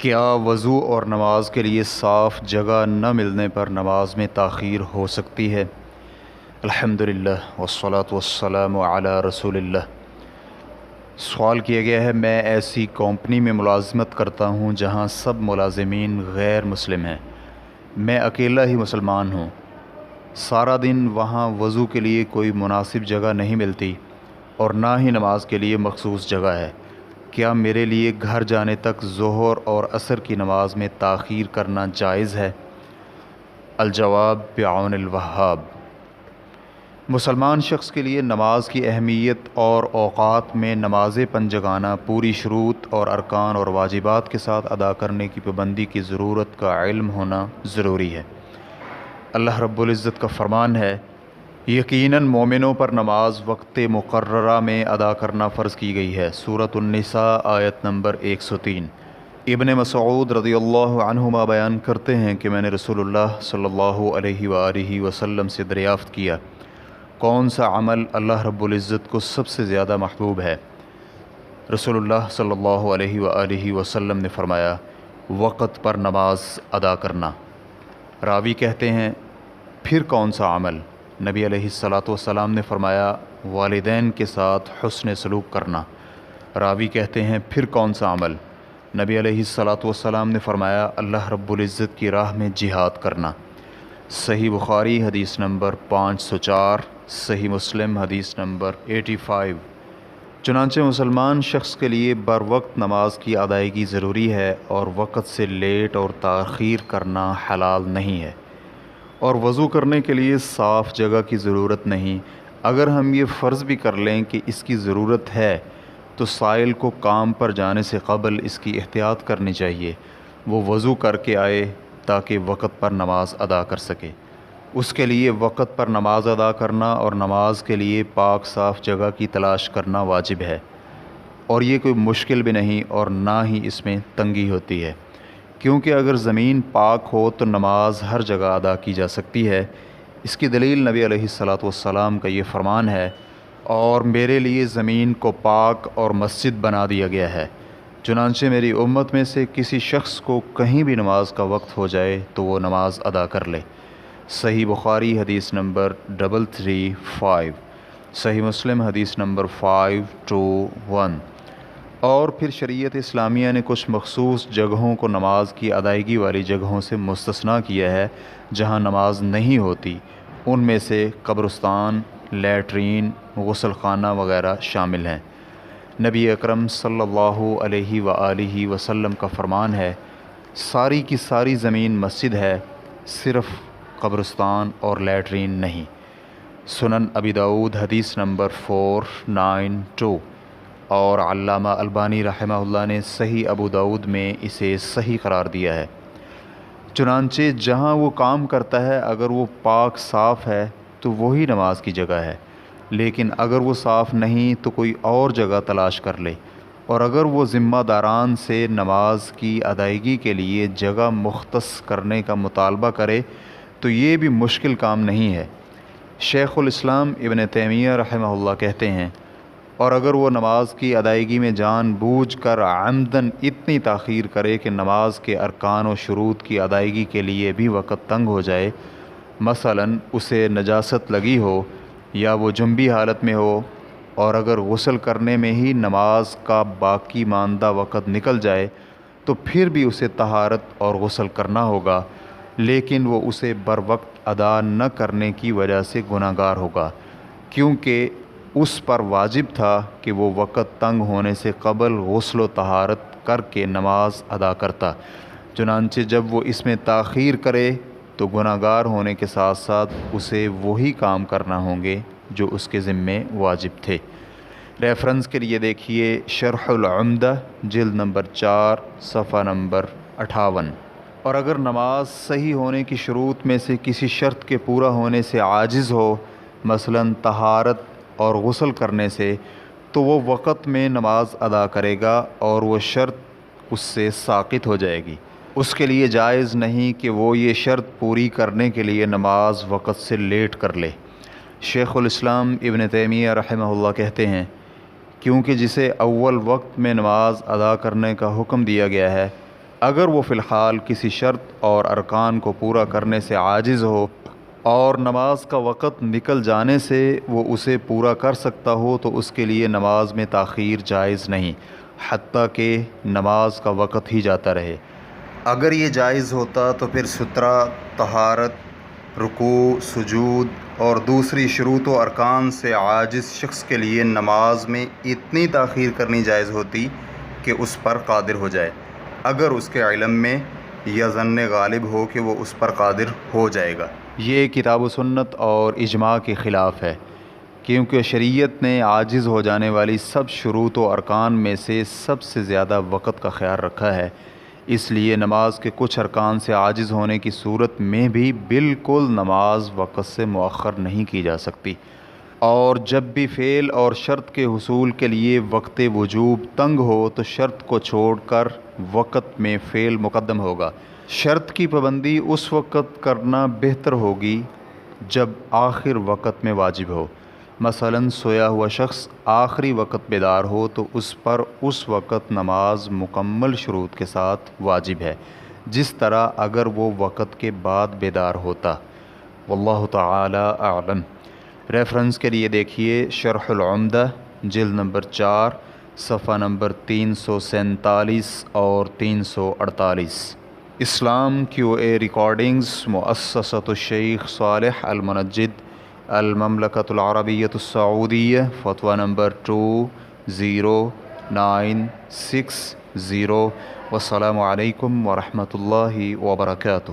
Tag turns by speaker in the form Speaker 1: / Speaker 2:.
Speaker 1: کیا وضوء اور نماز کے لیے صاف جگہ نہ ملنے پر نماز میں تاخیر ہو سکتی ہے؟ الحمدللہ والصلاة والسلام علی رسول اللہ۔ سوال کیا گیا ہے، میں ایسی کمپنی میں ملازمت کرتا ہوں جہاں سب ملازمین غیر مسلم ہیں، میں اکیلا ہی مسلمان ہوں، سارا دن وہاں وضو کے لیے کوئی مناسب جگہ نہیں ملتی اور نہ ہی نماز کے لیے مخصوص جگہ ہے، کیا میرے لیے گھر جانے تک ظہر اور عصر کی نماز میں تاخیر کرنا جائز ہے؟ الجواب بعون الوہاب۔ مسلمان شخص کے لیے نماز کی اہمیت اور اوقات میں نماز پنجگانہ پوری شروط اور ارکان اور واجبات کے ساتھ ادا کرنے کی پابندی کی ضرورت کا علم ہونا ضروری ہے۔ اللہ رب العزت کا فرمان ہے، یقیناً مومنوں پر نماز وقت مقررہ میں ادا کرنا فرض کی گئی ہے۔ سورۃ النساء آیت نمبر 103۔ ابن مسعود رضی اللہ عنہما بیان کرتے ہیں کہ میں نے رسول اللہ صلی اللہ علیہ وآلہ وسلم سے دریافت کیا، کون سا عمل اللہ رب العزت کو سب سے زیادہ محبوب ہے؟ رسول اللہ صلی اللہ علیہ وآلہ وسلم نے فرمایا، وقت پر نماز ادا کرنا۔ راوی کہتے ہیں، پھر کون سا عمل؟ نبی علیہ السلام نے فرمایا، والدین کے ساتھ حسن سلوک کرنا۔ راوی کہتے ہیں، پھر کون سا عمل؟ نبی علیہ السلام نے فرمایا، اللہ رب العزت کی راہ میں جہاد کرنا۔ صحیح بخاری حدیث نمبر 504، صحیح مسلم حدیث نمبر 85۔ چنانچہ مسلمان شخص کے لیے بر وقت نماز کی ادائیگی ضروری ہے اور وقت سے لیٹ اور تاخیر کرنا حلال نہیں ہے، اور وضو کرنے کے لیے صاف جگہ کی ضرورت نہیں۔ اگر ہم یہ فرض بھی کر لیں کہ اس کی ضرورت ہے تو سائل کو کام پر جانے سے قبل اس کی احتیاط کرنی چاہیے، وہ وضو کر کے آئے تاکہ وقت پر نماز ادا کر سکے۔ اس کے لیے وقت پر نماز ادا کرنا اور نماز کے لیے پاک صاف جگہ کی تلاش کرنا واجب ہے، اور یہ کوئی مشکل بھی نہیں اور نہ ہی اس میں تنگی ہوتی ہے، کیونکہ اگر زمین پاک ہو تو نماز ہر جگہ ادا کی جا سکتی ہے۔ اس کی دلیل نبی علیہ السلام کا یہ فرمان ہے، اور میرے لیے زمین کو پاک اور مسجد بنا دیا گیا ہے، چنانچہ میری امت میں سے کسی شخص کو کہیں بھی نماز کا وقت ہو جائے تو وہ نماز ادا کر لے۔ صحیح بخاری حدیث نمبر 335، صحیح مسلم حدیث نمبر 521۔ اور پھر شریعت اسلامیہ نے کچھ مخصوص جگہوں کو نماز کی ادائیگی والی جگہوں سے مستثنیٰ کیا ہے جہاں نماز نہیں ہوتی، ان میں سے قبرستان، لیٹرین، غسل خانہ وغیرہ شامل ہیں۔ نبی اکرم صلی اللہ علیہ وآلہ وسلم کا فرمان ہے، ساری کی ساری زمین مسجد ہے، صرف قبرستان اور لیٹرین نہیں۔ سنن ابی داؤد حدیث نمبر 492، اور علامہ البانی رحمہ اللہ نے صحیح ابو داؤد میں اسے صحیح قرار دیا ہے۔ چنانچہ جہاں وہ کام کرتا ہے اگر وہ پاک صاف ہے تو وہی نماز کی جگہ ہے، لیکن اگر وہ صاف نہیں تو کوئی اور جگہ تلاش کر لے، اور اگر وہ ذمہ داران سے نماز کی ادائیگی کے لیے جگہ مختص کرنے کا مطالبہ کرے تو یہ بھی مشکل کام نہیں ہے۔ شیخ الاسلام ابن تیمیہ رحمہ اللہ کہتے ہیں، اور اگر وہ نماز کی ادائیگی میں جان بوجھ کر عمدن اتنی تاخیر کرے کہ نماز کے ارکان و شروط کی ادائیگی کے لیے بھی وقت تنگ ہو جائے، مثلاً اسے نجاست لگی ہو یا وہ جنبی حالت میں ہو، اور اگر غسل کرنے میں ہی نماز کا باقی ماندہ وقت نکل جائے تو پھر بھی اسے طہارت اور غسل کرنا ہوگا، لیکن وہ اسے بر وقت ادا نہ کرنے کی وجہ سے گناہ گار ہوگا، کیونکہ اس پر واجب تھا کہ وہ وقت تنگ ہونے سے قبل غسل و طہارت کر کے نماز ادا کرتا، چنانچہ جب وہ اس میں تاخیر کرے تو گناہ گار ہونے کے ساتھ ساتھ اسے وہی کام کرنا ہوں گے جو اس کے ذمے واجب تھے۔ ریفرنس کے لیے دیکھیے شرح العمدہ جلد نمبر 4 صفحہ نمبر 58۔ اور اگر نماز صحیح ہونے کی شروط میں سے کسی شرط کے پورا ہونے سے عاجز ہو، مثلاً طہارت اور غسل کرنے سے، تو وہ وقت میں نماز ادا کرے گا اور وہ شرط اس سے ساقط ہو جائے گی۔ اس کے لیے جائز نہیں کہ وہ یہ شرط پوری کرنے کے لیے نماز وقت سے لیٹ کر لے۔ شیخ الاسلام ابن تیمیہ رحمہ اللہ کہتے ہیں، کیونکہ جسے اول وقت میں نماز ادا کرنے کا حکم دیا گیا ہے اگر وہ فی الحال کسی شرط اور ارکان کو پورا کرنے سے عاجز ہو اور نماز کا وقت نکل جانے سے وہ اسے پورا کر سکتا ہو تو اس کے لیے نماز میں تاخیر جائز نہیں، حتیٰ کہ نماز کا وقت ہی جاتا رہے۔ اگر یہ جائز ہوتا تو پھر سترہ، طہارت، رکوع، سجود اور دوسری شروط و ارکان سے عاجز شخص کے لیے نماز میں اتنی تاخیر کرنی جائز ہوتی کہ اس پر قادر ہو جائے، اگر اس کے علم میں یا ظن غالب ہو کہ وہ اس پر قادر ہو جائے گا۔ یہ کتاب و سنت اور اجماع کے خلاف ہے، کیونکہ شریعت نے عاجز ہو جانے والی سب شروط و ارکان میں سے سب سے زیادہ وقت کا خیال رکھا ہے، اس لیے نماز کے کچھ ارکان سے عاجز ہونے کی صورت میں بھی بالکل نماز وقت سے مؤخر نہیں کی جا سکتی، اور جب بھی فعل اور شرط کے حصول کے لیے وقت وجوب تنگ ہو تو شرط کو چھوڑ کر وقت میں فعل مقدم ہوگا۔ شرط کی پابندی اس وقت کرنا بہتر ہوگی جب آخر وقت میں واجب ہو، مثلاً سویا ہوا شخص آخری وقت بیدار ہو تو اس پر اس وقت نماز مکمل شروط کے ساتھ واجب ہے، جس طرح اگر وہ وقت کے بعد بیدار ہوتا۔ واللہ تعالی اعلم۔ ریفرنس کے لیے دیکھیے شرح العمدہ جلد نمبر 4 صفحہ نمبر 347 اور 348۔ اسلام کیو اے ریکارڈنگز، مؤسسۃ الشیخ صالح المنجد، المملکۃ العربیۃ السعودیہ، فتویٰ نمبر 20960۔ والسلام علیکم ورحمۃ اللہ وبرکاتہ۔